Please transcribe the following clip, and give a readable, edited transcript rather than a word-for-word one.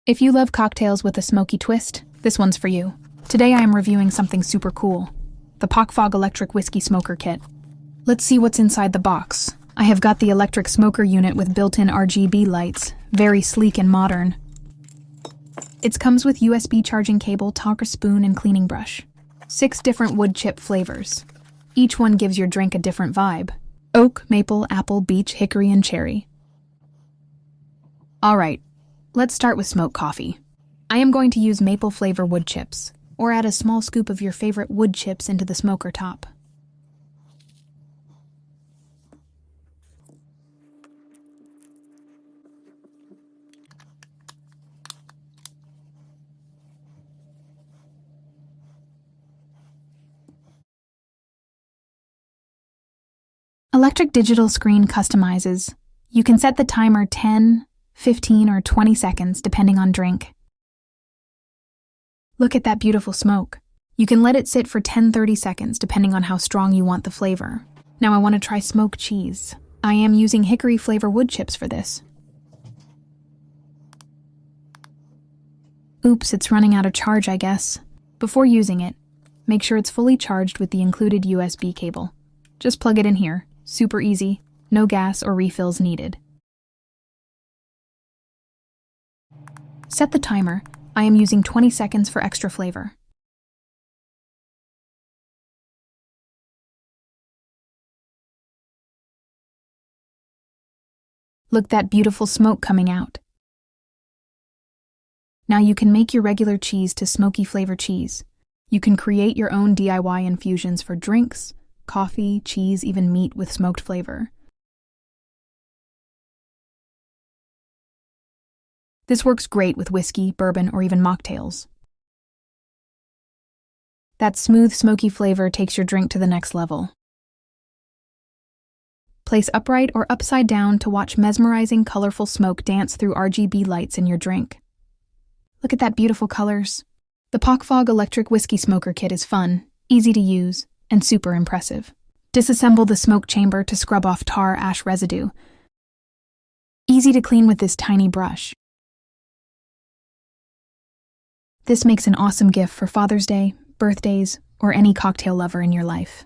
If you love cocktails with a smoky twist, this one's for you. Today I am reviewing something super cool, the Pockfog Electric Whiskey Smoker Kit. Let's see what's inside the box. I have got the electric smoker unit with built-in RGB lights, very sleek and modern. It comes with USB charging cable, talker spoon, and cleaning brush. 6 different wood chip flavors. Each one gives your drink a different vibe. Oak, maple, apple, beech, hickory, and cherry. Alright, let's start with smoked coffee. I am going to use maple flavor wood chips, or add a small scoop of your favorite wood chips into the smoker top. Electric digital screen customizes. You can set the timer 10, 15, or 20 seconds depending on drink. Look at that beautiful smoke. You can let it sit for 10-30 seconds depending on how strong you want the flavor. Now I want to try smoked cheese. I am using hickory flavor wood chips for this. Oops, it's running out of charge, I guess. Before using it, make sure it's fully charged with the included USB cable. Just plug it in here. Super easy, no gas or refills needed. Set the timer. I am using 20 seconds for extra flavor. Look, that beautiful smoke coming out. Now you can make your regular cheese to smoky flavor cheese. You can create your own DIY infusions for drinks, coffee, cheese, even meat with smoked flavor. This works great with whiskey, bourbon, or even mocktails. That smooth, smoky flavor takes your drink to the next level. Place upright or upside down to watch mesmerizing, colorful smoke dance through RGB lights in your drink. Look at that beautiful colors. The Pockfog Electric Whiskey Smoker Kit is fun, easy to use, and super impressive. Disassemble the smoke chamber to scrub off tar ash residue. Easy to clean with this tiny brush. This makes an awesome gift for Father's Day, birthdays, or any cocktail lover in your life.